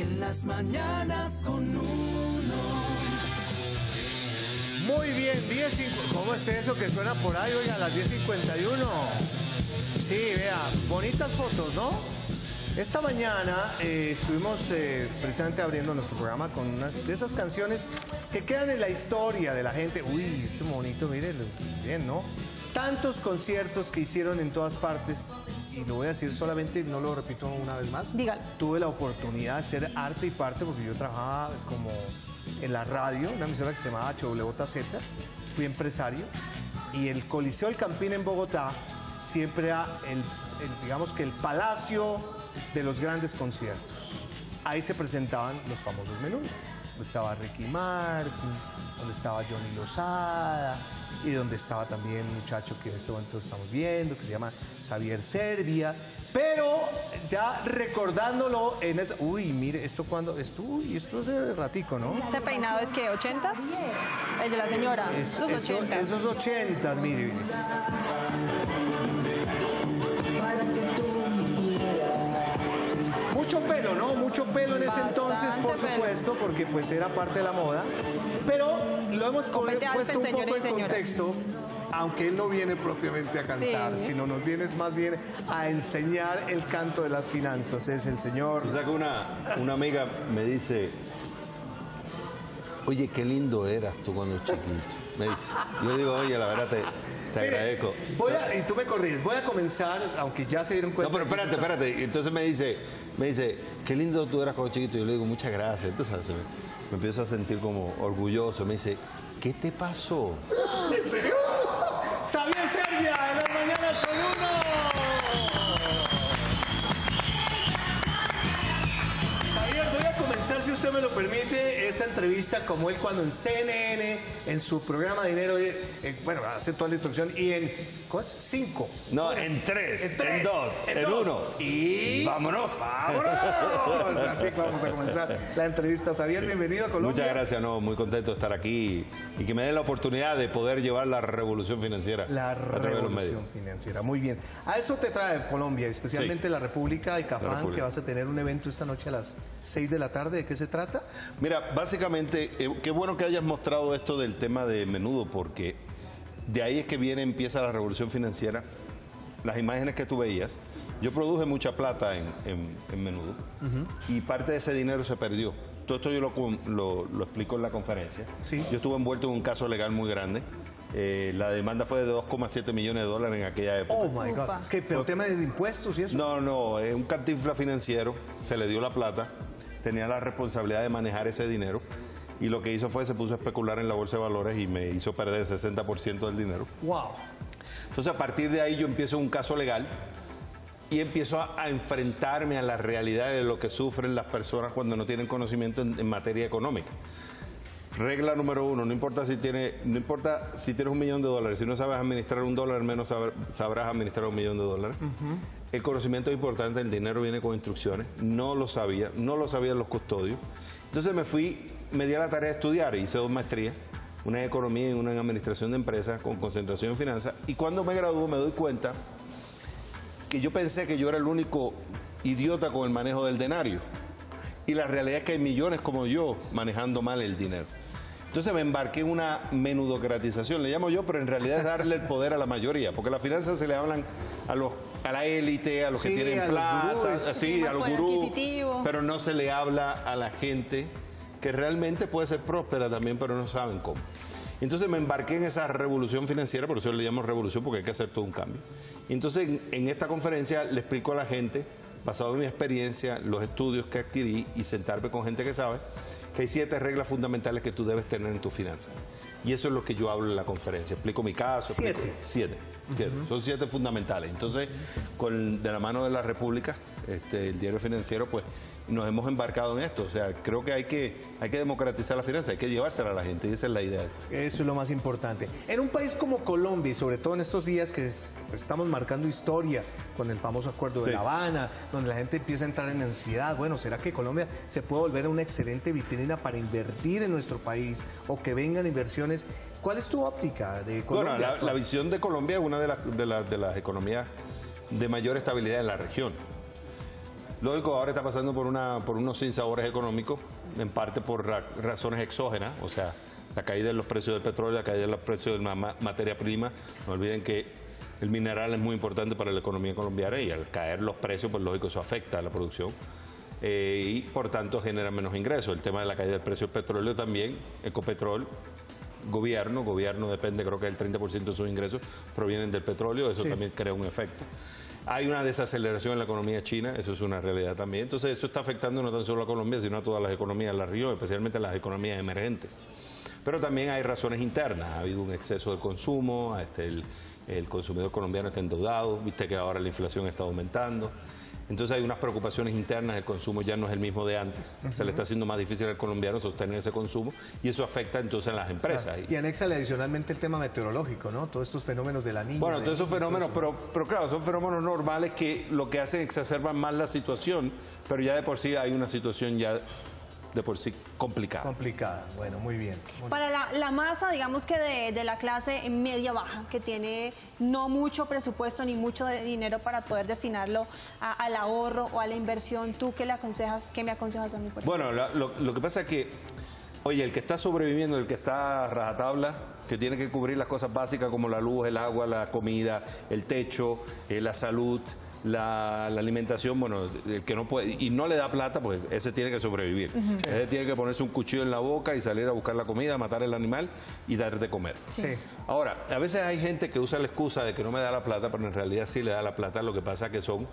En las mañanas con Uno. Muy bien, 10:50. ¿Cómo es eso que suena por ahí, oiga, a las 10:51? Sí, vea, bonitas fotos, ¿no? Esta mañana estuvimos precisamente abriendo nuestro programa con unas de esas canciones que quedan en la historia de la gente. Uy, este bonito, mírenlo, bien, ¿no? Tantos conciertos que hicieron en todas partes, y lo voy a decir solamente, no lo repito una vez más. Dígalo. Tuve la oportunidad de ser arte y parte porque yo trabajaba como en la radio, una emisora que se llamaba WJZ, fui empresario, y el Coliseo del Campín en Bogotá siempre era digamos que el palacio de los grandes conciertos. Ahí se presentaban los famosos Menudo. Donde estaba Ricky Martin, donde estaba Johnny Lozada y donde estaba también un muchacho que en este momento estamos viendo, que se llama Xavier Serbia. Pero ya recordándolo en esa... Uy, mire, ¿esto cuándo? Uy, esto es de ratico, ¿no? ¿Ese peinado es que 80s? El de la señora. Esos 80s. Esos 80s, mire. Mucho pelo, ¿no? Mucho pelo en ese entonces, por supuesto, porque pues era parte de la moda. Pero lo hemos puesto un poco en contexto, aunque él no viene propiamente a cantar, sino nos viene más bien a enseñar el canto de las finanzas. Es el señor... O sea que una amiga me dice, oye, qué lindo eras tú cuando chiquito. Me dice. Yo le digo, oye, la verdad te agradezco. Y tú me corriges, voy a comenzar, aunque ya se dieron cuenta. No, pero espérate. Entonces me dice, qué lindo tú eras cuando chiquito. Yo le digo, muchas gracias. Entonces me empiezo a sentir como orgulloso. Me dice, ¿qué te pasó? ¿En serio? Xavier Serbia, en las mañanas con Uno. Xavier, voy a comenzar, si usted me lo permite, esta entrevista como él cuando en CNN, en su programa Dinero, bueno, hace toda la introducción, y en, ¿cómo es? 5. No, en 3, en 2, en 1. Y... ¡vámonos! Así que vamos a comenzar la entrevista. Xavier, bienvenido a Colombia. Muchas gracias, muy contento de estar aquí y que me den la oportunidad de poder llevar la revolución financiera a través de los medios. Revolución financiera, muy bien. A eso te trae Colombia, especialmente la República de Cafán, que vas a tener un evento esta noche a las 6 de la tarde. ¿De qué se trata? Mira, básicamente, qué bueno que hayas mostrado esto del tema de Menudo, porque de ahí es que empieza la revolución financiera. Las imágenes que tú veías, yo produje mucha plata en Menudo y parte de ese dinero se perdió. Todo esto yo lo explico en la conferencia. Sí. Yo estuve envuelto en un caso legal muy grande. La demanda fue de $2,7 millones en aquella época. Oh my God. ¿Qué, pero tema de impuestos y eso? No, es un cantinflas financiero, se le dio la plata, tenía la responsabilidad de manejar ese dinero y lo que hizo fue se puso a especular en la bolsa de valores y me hizo perder el 60% del dinero. Wow. Entonces a partir de ahí yo empiezo un caso legal y empiezo a enfrentarme a la realidad de lo que sufren las personas cuando no tienen conocimiento en materia económica. Regla número 1, no importa si tienes $1 millón, si no sabes administrar $1, menos sabrás administrar $1 millón. El conocimiento es importante, el dinero viene con instrucciones, no lo sabían los custodios. Entonces me di a la tarea de estudiar, hice 2 maestrías, una en economía y una en administración de empresas con concentración en finanzas, y cuando me gradúo me doy cuenta que yo pensé que yo era el único idiota con el manejo del denario. Y la realidad es que hay millones como yo manejando mal el dinero. Entonces me embarqué en una menudocratización, le llamo yo, pero en realidad es darle el poder a la mayoría, porque las finanzas se le hablan a la élite, a los que tienen plata, a los gurús, pero no se le habla a la gente que realmente puede ser próspera también, pero no saben cómo. Entonces me embarqué en esa revolución financiera, por eso le llamo revolución, porque hay que hacer todo un cambio. Entonces en esta conferencia le explico a la gente, basado en mi experiencia, los estudios que adquirí y sentarme con gente que sabe, que hay 7 reglas fundamentales que tú debes tener en tu finanza. Y eso es lo que yo hablo en la conferencia. Explico mi caso. 7. Son 7 fundamentales. Entonces, de la mano de la República, el diario financiero, pues nos hemos embarcado en esto. O sea, creo que hay que democratizar la finanza, hay que llevársela a la gente y esa es la idea. Eso es lo más importante. En un país como Colombia, y sobre todo en estos días que estamos marcando historia con el famoso acuerdo de La Habana, donde la gente empieza a entrar en ansiedad. Bueno, ¿será que Colombia se puede volver una excelente vitrina para invertir en nuestro país o que vengan inversiones? ¿Cuál es tu óptica de Colombia? Bueno, la visión de Colombia es una de las economías de mayor estabilidad en la región. Lógico, ahora está pasando por unos sinsabores económicos, en parte por razones exógenas, o sea, la caída de los precios del petróleo, la caída de los precios de la materia prima. No olviden que el mineral es muy importante para la economía colombiana y al caer los precios, pues lógico, eso afecta a la producción. Y por tanto genera menos ingresos. El tema de la caída del precio del petróleo también, Ecopetrol, gobierno depende, creo que el 30% de sus ingresos provienen del petróleo, eso también crea un efecto. Hay una desaceleración en la economía china, eso es una realidad también. Entonces eso está afectando no tan solo a Colombia, sino a todas las economías de la región, especialmente a las economías emergentes. Pero también hay razones internas, ha habido un exceso de consumo, el consumidor colombiano está endeudado, viste que ahora la inflación está aumentando. Entonces hay unas preocupaciones internas, el consumo ya no es el mismo de antes, se le está haciendo más difícil al colombiano sostener ese consumo y eso afecta entonces a las empresas. Claro. Y anéxale adicionalmente el tema meteorológico, ¿no? Todos estos fenómenos de la niña. Bueno, todos esos fenómenos, pero claro, son fenómenos normales que lo que hacen es exacerban más la situación, pero ya de por sí hay una situación ya de por sí complicada. Complicada, bueno, muy bien. Para la masa, digamos que de la clase media-baja, que tiene no mucho presupuesto ni mucho de dinero para poder destinarlo al ahorro o a la inversión, ¿tú qué le aconsejas, qué me aconsejas a mí? Bueno, lo que pasa es que, oye, el que está sobreviviendo, el que está a rajatabla, que tiene que cubrir las cosas básicas como la luz, el agua, la comida, el techo, la salud, la alimentación, bueno, el que no puede y no le da plata, pues ese tiene que sobrevivir. Ese tiene que ponerse un cuchillo en la boca y salir a buscar la comida, matar el animal y dar de comer. Sí. Ahora, a veces hay gente que usa la excusa de que no me da la plata, pero en realidad sí le da la plata. Lo que pasa es que son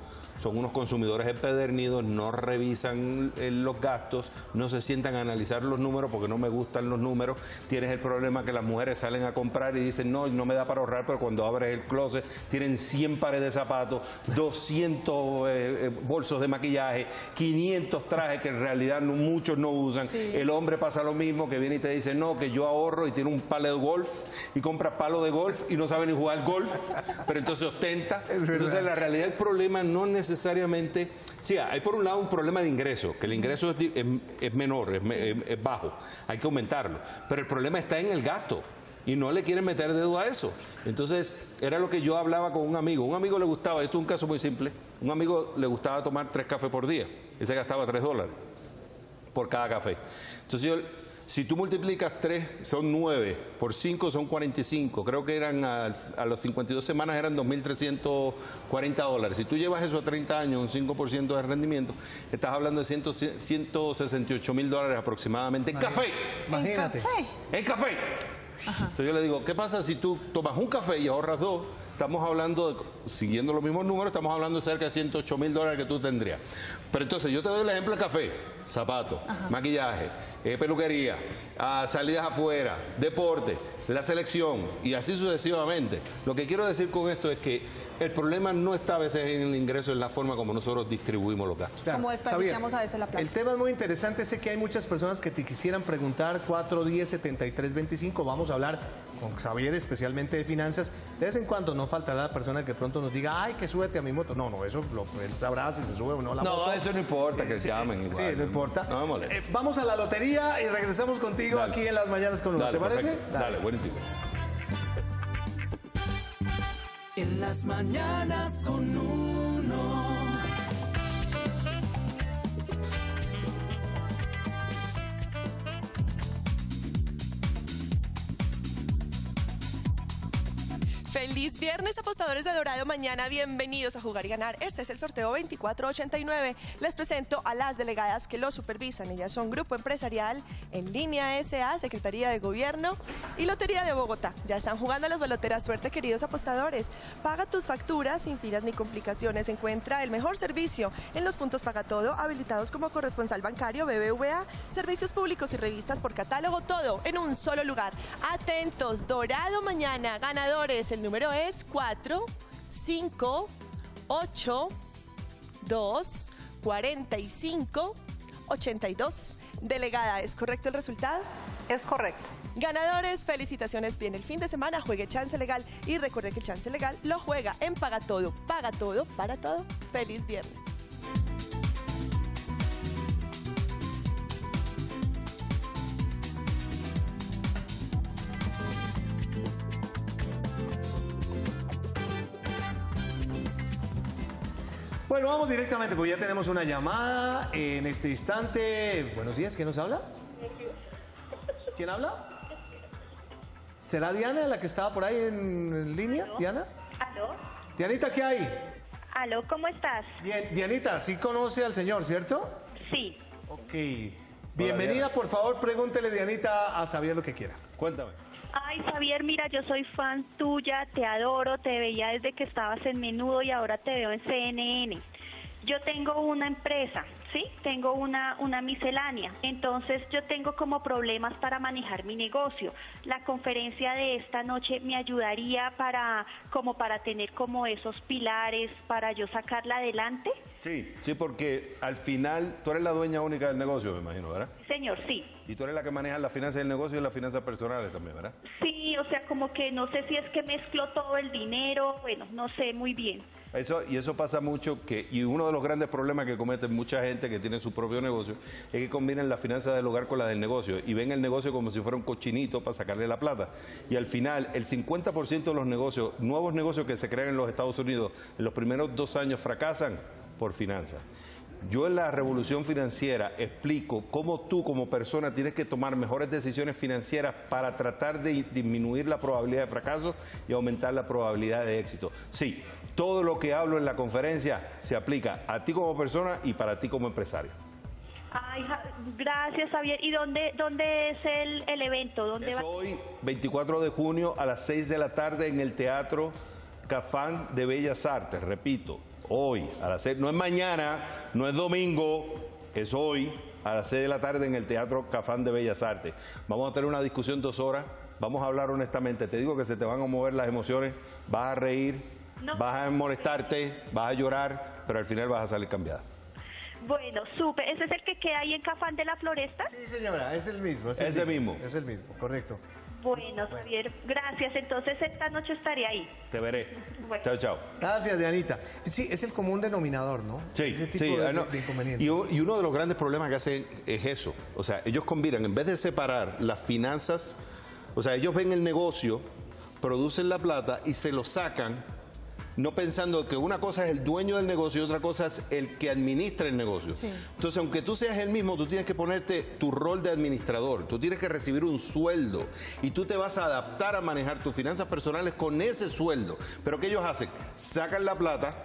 unos consumidores empedernidos, no revisan los gastos, no se sientan a analizar los números porque no me gustan los números. Tienes el problema que las mujeres salen a comprar y dicen, no me da para ahorrar, pero cuando abres el closet tienen 100 pares de zapatos, 200 bolsos de maquillaje, 500 trajes que en realidad muchos no usan. Sí. El hombre pasa lo mismo, que viene y te dice, no, que yo ahorro y tiene un palo de golf y compra palo de golf y no sabe ni jugar golf, pero entonces ostenta. Entonces la realidad del problema no necesariamente... Sí, hay por un lado un problema de ingreso, que el ingreso es menor, es bajo, hay que aumentarlo, pero el problema está en el gasto. Y no le quieren meter dedo a eso. Entonces, era lo que yo hablaba con un amigo. Un amigo le gustaba, esto es un caso muy simple, un amigo le gustaba tomar 3 cafés por día. Y se gastaba $3 por cada café. Entonces, si tú multiplicas 3, son 9, por 5 son 45. Creo que eran a las 52 semanas eran $2.340. Si tú llevas eso a 30 años, un 5% de rendimiento, estás hablando de $168.000 aproximadamente en café. Imagínate. En café. Ajá. Entonces yo le digo, ¿qué pasa si tú tomas un café y ahorras 2? Estamos hablando, siguiendo los mismos números, estamos hablando de cerca de $108.000 que tú tendrías. Pero entonces yo te doy el ejemplo de café, zapatos, maquillaje, peluquería, salidas afuera, deporte, la selección y así sucesivamente. Lo que quiero decir con esto es que el problema no está a veces en el ingreso, en la forma como nosotros distribuimos los gastos. Claro. Como desperdiciamos a veces la plata. El tema es muy interesante, sé que hay muchas personas que te quisieran preguntar, 410-7325, vamos a hablar con Xavier especialmente de finanzas. De vez en cuando no faltará la persona que pronto nos diga, ay, que súbete a mi moto. No, eso él sabrá si se sube o no la moto. No, eso no importa, que se llamen igual. Sí, no importa. No me molesta. Vamos a la lotería y regresamos contigo aquí en Las Mañanas con Uno. ¿Te parece? Dale, buenísimo. En las mañanas con Uno. Feliz viernes, apostadores de Dorado. Mañana bienvenidos a Jugar y Ganar. Este es el sorteo 2489. Les presento a las delegadas que lo supervisan. Ellas son Grupo Empresarial, En Línea S.A., Secretaría de Gobierno y Lotería de Bogotá. Ya están jugando las baloteras. Suerte, queridos apostadores. Paga tus facturas sin filas ni complicaciones. Encuentra el mejor servicio en los puntos Paga Todo, habilitados como corresponsal bancario, BBVA, servicios públicos y revistas por catálogo, todo en un solo lugar. Atentos, Dorado mañana, ganadores. El número es 4, 5, 8, 2, 45, 82. Delegada, ¿es correcto el resultado? Es correcto. Ganadores, felicitaciones. Viene el fin de semana, juegue Chance Legal y recuerde que el Chance Legal lo juega en Paga Todo para todo. Feliz viernes. Bueno, vamos directamente, porque ya tenemos una llamada en este instante. Buenos días, ¿quién nos habla? ¿Quién habla? ¿Será Diana la que estaba por ahí en línea? ¿Aló? ¿Diana? ¿Aló? Dianita, ¿qué hay? ¿Aló? ¿Cómo estás? Bien, Dianita, sí conoce al señor, ¿cierto? Sí. Ok. Bienvenida, por favor, pregúntele, Dianita, a Xavier lo que quiera. Cuéntame. Ay, Xavier, mira, yo soy fan tuya, te adoro, te veía desde que estabas en Menudo y ahora te veo en CNN. Yo tengo una empresa, ¿sí? Tengo una miscelánea. Entonces yo tengo como problemas para manejar mi negocio. La conferencia de esta noche me ayudaría para tener como esos pilares para yo sacarla adelante. Sí, porque al final tú eres la dueña única del negocio, me imagino, ¿verdad? Señor, sí. Y tú eres la que maneja las finanzas del negocio y las finanzas personales también, ¿verdad? Sí, o sea, como que no sé si es que mezclo todo el dinero, bueno, no sé muy bien. Eso pasa mucho, y uno de los grandes problemas que cometen mucha gente que tiene su propio negocio es que combinan la finanza del hogar con la del negocio y ven el negocio como si fuera un cochinito para sacarle la plata. Y al final, el 50% de los negocios, nuevos negocios que se crean en los Estados Unidos, en los primeros 2 años fracasan por finanzas. Yo en la revolución financiera explico cómo tú como persona tienes que tomar mejores decisiones financieras para tratar de disminuir la probabilidad de fracaso y aumentar la probabilidad de éxito. Sí, todo lo que hablo en la conferencia se aplica a ti como persona y para ti como empresario. Ay, gracias, Javier. ¿Y dónde es el evento? ¿Dónde Es va? hoy, 24 de junio, a las 6 de la tarde en el Teatro Cafán de Bellas Artes. Repito, hoy, a las 6, no es mañana, no es domingo, es hoy, a las 6 de la tarde en el Teatro Cafán de Bellas Artes. Vamos a tener una discusión 2 horas, vamos a hablar honestamente. Te digo que se te van a mover las emociones, vas a reír, vas a molestarte, vas a llorar, pero al final vas a salir cambiada. Bueno, súper. ¿Ese es el que queda ahí en Cafán de la Floresta? Sí, señora, es el mismo. Es el mismo, correcto. Bueno, Javier, gracias. Entonces esta noche estaré ahí. Te veré. Bueno. Chao, chao. Gracias, Dianita. Sí, es el común denominador, ¿no? Sí, Ese tipo sí. de inconveniente. Y uno de los grandes problemas que hacen es eso. O sea, ellos combinan, en vez de separar las finanzas, o sea, ellos ven el negocio, producen la plata y se lo sacan, no pensando que una cosa es el dueño del negocio y otra cosa es el que administra el negocio. Sí. Entonces, aunque tú seas el mismo, tú tienes que ponerte tu rol de administrador, tú tienes que recibir un sueldo y tú te vas a adaptar a manejar tus finanzas personales con ese sueldo. Pero ¿qué ellos hacen? Sacan la plata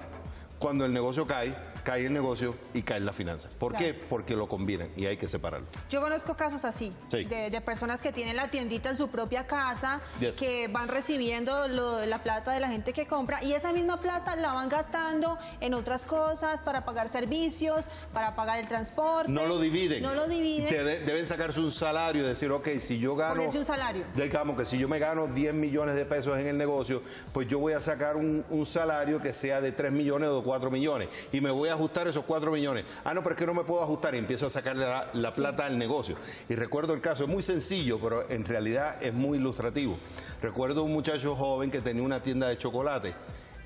cuando el negocio cae el negocio y caen las finanzas. ¿Por qué? Porque lo combinan y hay que separarlo. Yo conozco casos así, Sí. de personas que tienen la tiendita en su propia casa, Yes. que van recibiendo la plata de la gente que compra y esa misma plata la van gastando en otras cosas para pagar servicios, para pagar el transporte. No lo dividen. No lo dividen. Deben sacarse un salario y decir, ok, si yo gano... Ponerse un salario. Digamos que si yo me gano 10 millones de pesos en el negocio, pues yo voy a sacar un salario que sea de 3 millones o de 4 millones y me voy a ajustar esos 4 millones. Ah, no, pero es que no me puedo ajustar y empiezo a sacarle la plata al negocio. Y recuerdo el caso, es muy sencillo, pero en realidad es muy ilustrativo. Recuerdo un muchacho joven que tenía una tienda de chocolate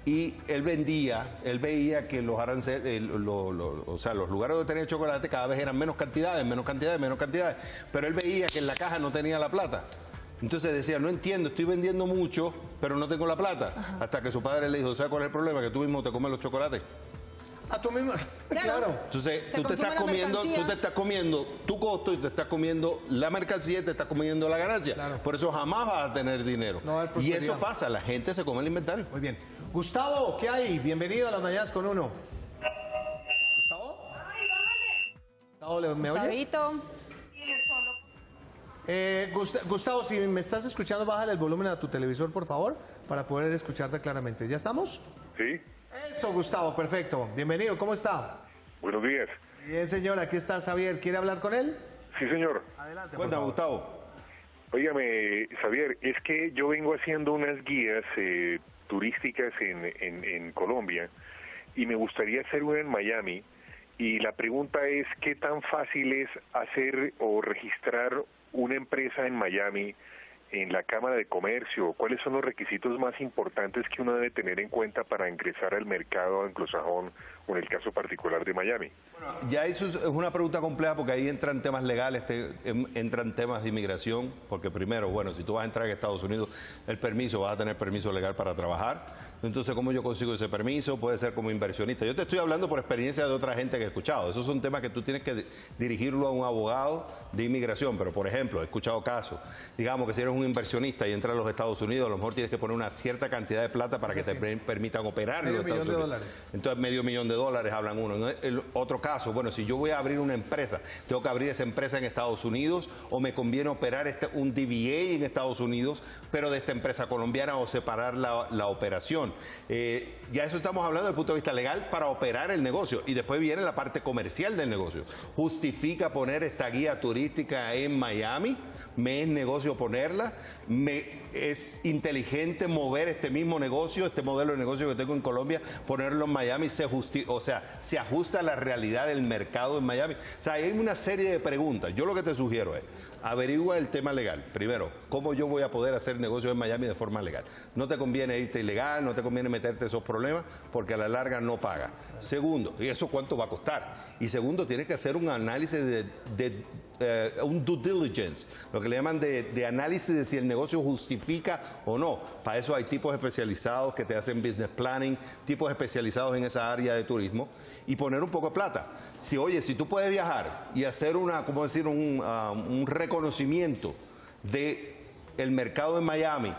y él veía que los aranceles, o sea, los lugares donde tenía chocolate cada vez eran menos cantidades, pero él veía que en la caja no tenía la plata. Entonces decía, no entiendo, estoy vendiendo mucho, pero no tengo la plata. Ajá. Hasta que su padre le dijo, ¿sabes cuál es el problema? Que tú mismo te comes los chocolates. A tú mismo, claro. Entonces, tú te estás comiendo tu costo y te estás comiendo la mercancía y te estás comiendo la ganancia. Claro. Por eso jamás vas a tener dinero. No, y eso pasa, la gente se come el inventario. Muy bien. Gustavo, ¿qué hay? Bienvenido a Las Mañanas con Uno. ¿Gustavo? Gustavo, ¿me oye? Gustavo, si me estás escuchando, bájale el volumen a tu televisor, por favor, para poder escucharte claramente. ¿Ya estamos? Sí. Eso, Gustavo, perfecto. Bienvenido, ¿cómo está? Buenos días. Bien, señor, aquí está Xavier. ¿Quiere hablar con él? Sí, señor. Adelante, cuéntame, Gustavo. Óigame, Xavier, es que yo vengo haciendo unas guías turísticas en Colombia y me gustaría hacer una en Miami. Y la pregunta es, ¿qué tan fácil es hacer o registrar una empresa en Miami en la Cámara de Comercio? ¿Cuáles son los requisitos más importantes que uno debe tener en cuenta para ingresar al mercado anglosajón o en el caso particular de Miami? Bueno, ya eso es una pregunta compleja porque ahí entran temas legales, entran temas de inmigración, porque primero, bueno, si tú vas a entrar en Estados Unidos, el permiso, vas a tener permiso legal para trabajar. Entonces, ¿cómo yo consigo ese permiso? Puede ser como inversionista. Yo te estoy hablando por experiencia de otra gente que he escuchado. Esos son temas que tú tienes que dirigirlo a un abogado de inmigración. Pero, por ejemplo, he escuchado casos. Digamos que si eres un inversionista y entras a los Estados Unidos, a lo mejor tienes que poner una cierta cantidad de plata para que te permitan operar en los Estados Unidos. $500,000. Entonces, $500,000 hablan uno. El otro caso, bueno, si yo voy a abrir una empresa, ¿tengo que abrir esa empresa en Estados Unidos o me conviene operar un DBA en Estados Unidos, pero de esta empresa colombiana, o separar la operación? Ya eso estamos hablando desde el punto de vista legal para operar el negocio, y después viene la parte comercial del negocio. ¿Justifica poner esta guía turística en Miami? ¿Me es negocio ponerla? ¿Es inteligente mover este mismo negocio, este modelo de negocio que tengo en Colombia, ponerlo en Miami? ¿Se ajusta a la realidad del mercado en Miami? O sea, hay una serie de preguntas. Yo lo que te sugiero es, averigua el tema legal. Primero, ¿cómo yo voy a poder hacer negocio en Miami de forma legal? No te conviene irte ilegal, no te conviene meterte esos problemas, porque a la larga no paga. Segundo, ¿y eso cuánto va a costar? Y segundo, tienes que hacer un análisis un due diligence, lo que le llaman de análisis de si el negocio justifica o no. Para eso hay tipos especializados que te hacen business planning, tipos especializados en esa área de turismo, y poner un poco de plata. Si tú puedes viajar y hacer un reconocimiento del mercado en Miami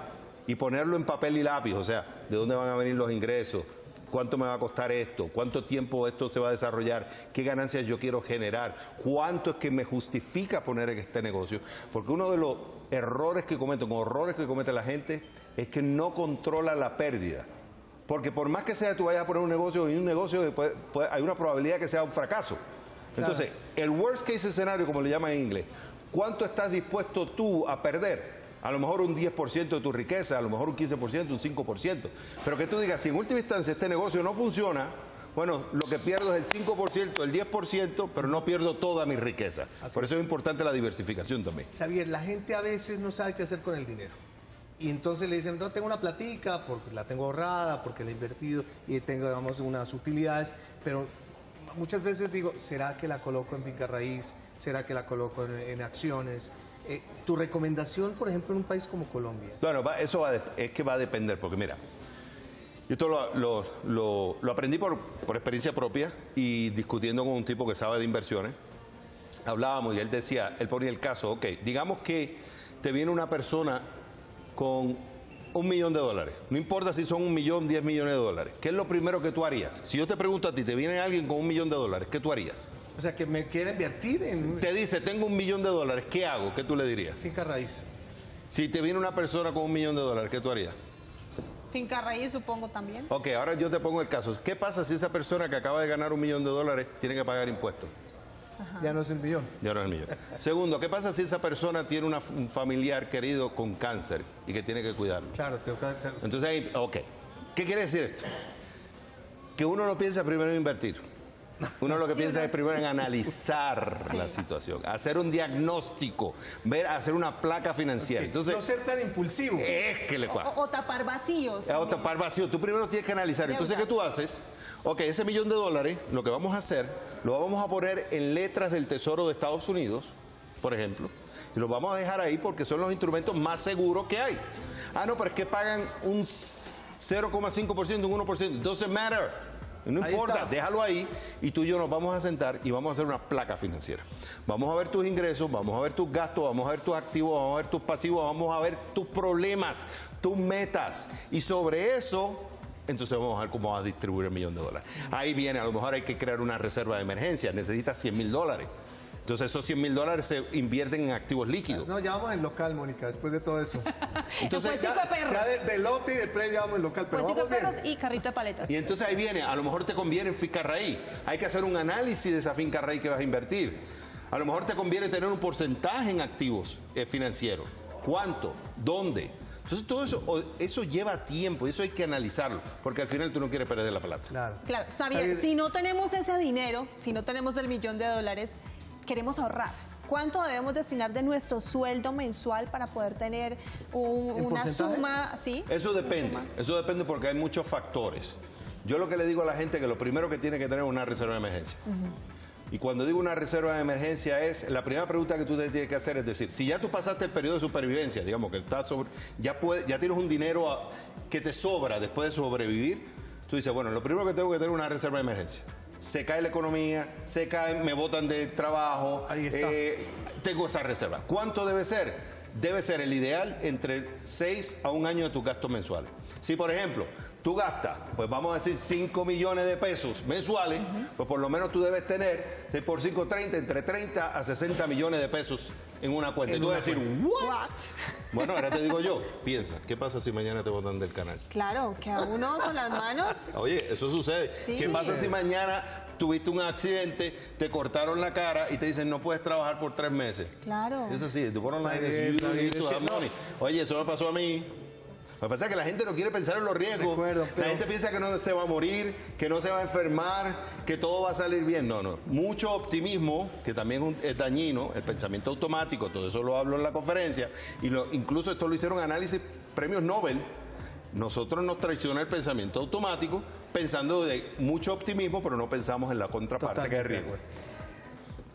y ponerlo en papel y lápiz, o sea, de dónde van a venir los ingresos, cuánto me va a costar esto, cuánto tiempo esto se va a desarrollar, qué ganancias yo quiero generar, cuánto es que me justifica poner en este negocio. Porque uno de los horrores que comete la gente es que no controla la pérdida. Porque por más que sea tú vayas a poner un negocio, y un negocio hay una probabilidad que sea un fracaso. Entonces, el worst case escenario, como le llaman en inglés, ¿cuánto estás dispuesto tú a perder? A lo mejor un 10% de tu riqueza, a lo mejor un 15%, un 5%. Pero que tú digas, si en última instancia este negocio no funciona, bueno, lo que pierdo es el 5%, el 10%, pero no pierdo toda mi riqueza. Por eso es importante la diversificación también. Xavier, la gente a veces no sabe qué hacer con el dinero. Y entonces le dicen, no, tengo una platica porque la tengo ahorrada, porque la he invertido y tengo, digamos, unas utilidades. Pero muchas veces digo, ¿será que la coloco en finca raíz? ¿Será que la coloco en acciones? Tu recomendación, por ejemplo, en un país como Colombia. Bueno, eso es que va a depender, porque mira, yo esto lo aprendí por experiencia propia y discutiendo con un tipo que sabe de inversiones. Hablábamos y él ponía el caso, ok, digamos que te viene una persona con $1 millón. No importa si son $1 millón, $10 millones. ¿Qué es lo primero que tú harías? Si yo te pregunto a ti, te viene alguien con $1 millón, ¿qué tú harías? O sea, que me quiere invertir en... Te dice, tengo $1 millón, ¿qué hago? ¿Qué tú le dirías? Finca raíz. Si te viene una persona con $1 millón, ¿qué tú harías? Finca raíz, supongo, también. Ok, ahora yo te pongo el caso. ¿Qué pasa si esa persona que acaba de ganar $1 millón tiene que pagar impuestos? Ajá. Ya no es el millón. Ya no es el millón. Segundo, ¿qué pasa si esa persona tiene un familiar querido con cáncer y que tiene que cuidarlo? Claro, Entonces ahí, ok. ¿Qué quiere decir esto? Que uno no piensa primero en invertir. Uno lo que piensa es primero en analizar la situación, hacer un diagnóstico, hacer una placa financiera. Entonces, no ser tan impulsivo. Es que le cuesta. O tapar vacíos. O tapar vacíos. Tú primero tienes que analizar. Entonces, ¿qué tú haces? Ok, ese $1 millón, lo que vamos a hacer, lo vamos a poner en letras del Tesoro de Estados Unidos, por ejemplo, y lo vamos a dejar ahí porque son los instrumentos más seguros que hay. Ah, no, pero es que pagan un 0,5%, un 1%. Doesn't matter. No importa, déjalo ahí y tú y yo nos vamos a sentar y vamos a hacer una placa financiera. Vamos a ver tus ingresos, vamos a ver tus gastos, vamos a ver tus activos, vamos a ver tus pasivos, vamos a ver tus problemas, tus metas. Y sobre eso, entonces vamos a ver cómo vas a distribuir el $1 millón. Ahí viene, a lo mejor hay que crear una reserva de emergencia, necesitas $100,000. Entonces esos $100,000 se invierten en activos líquidos. No, ya vamos en local, Mónica, después de todo eso. Entonces, ya de lote y de pre ya vamos en local, pero vamos perros y carrito de paletas. Y entonces ahí viene, a lo mejor te conviene en finca raíz. Hay que hacer un análisis de esa finca raíz que vas a invertir. A lo mejor te conviene tener un porcentaje en activos financieros. ¿Cuánto? ¿Dónde? Entonces todo eso lleva tiempo y eso hay que analizarlo, porque al final tú no quieres perder la plata. Claro, está bien. Si no tenemos ese dinero, si no tenemos el $1 millón, queremos ahorrar. ¿Cuánto debemos destinar de nuestro sueldo mensual para poder tener una suma? ¿Sí? Eso depende porque hay muchos factores. Yo lo que le digo a la gente es que lo primero que tiene que tener es una reserva de emergencia. Y cuando digo una reserva de emergencia es, la primera pregunta que tú te tienes que hacer es decir, si ya tú pasaste el periodo de supervivencia, digamos que estás ya tienes un dinero que te sobra después de sobrevivir, tú dices, bueno, lo primero que tengo que tener es una reserva de emergencia. Se cae la economía, me botan de trabajo, ahí está. Tengo esa reserva. ¿Cuánto debe ser? Debe ser el ideal entre 6 a 1 año de tus gastos mensuales. Si, por ejemplo, tú gastas, pues vamos a decir 5 millones de pesos mensuales, pues por lo menos tú debes tener, 6 por 5, 30, entre 30 a 60 millones de pesos en una cuenta. Y tú vas a decir, ¿what? Bueno, ahora te digo yo, piensa, ¿qué pasa si mañana te botan del canal? Claro, que a uno con las manos. Oye, eso sucede. Sí. ¿Qué pasa si mañana tuviste un accidente, te cortaron la cara y te dicen no puedes trabajar por 3 meses? Claro. Es así, tú pones la Oye, eso me pasó a mí. Lo que pasa es que la gente no quiere pensar en los riesgos. La gente piensa que no se va a morir, que no se va a enfermar, que todo va a salir bien. No, no. Mucho optimismo, que también es dañino, el pensamiento automático, todo eso lo hablo en la conferencia, y incluso esto lo hicieron análisis, premios Nobel. Nosotros nos traiciona el pensamiento automático, pensando de mucho optimismo, pero no pensamos en la contraparte, que es riesgo.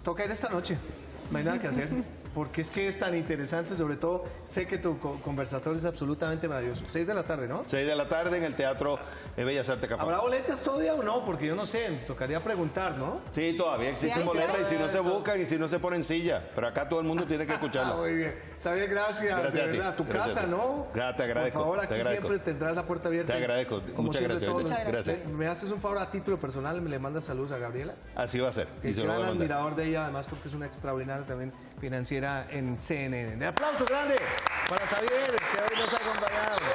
Toca ir esta noche, no hay nada que hacer. Porque es que es tan interesante, sobre todo sé que tu conversatorio es absolutamente maravilloso. 6 de la tarde, ¿no? 6 de la tarde en el Teatro Bellas Artes Capaz. ¿Habrá boletas todavía o no? Porque yo no sé, tocaría preguntar, ¿no? Sí, todavía existen boletas y si no se buscan y si no se ponen silla. Pero acá todo el mundo tiene que escucharlo. Muy bien. Xavier, gracias. De verdad, tu casa, ¿no? Te agradezco. Por favor, aquí siempre tendrás la puerta abierta. Te agradezco. Muchas gracias. Gracias. ¿Me haces un favor a título personal? ¿Me le mandas saludos a Gabriela? Así va a ser. Es gran admirador de ella, además, porque es una extraordinaria también financiera en CNN. Un aplauso grande para Xavier, que hoy nos ha acompañado.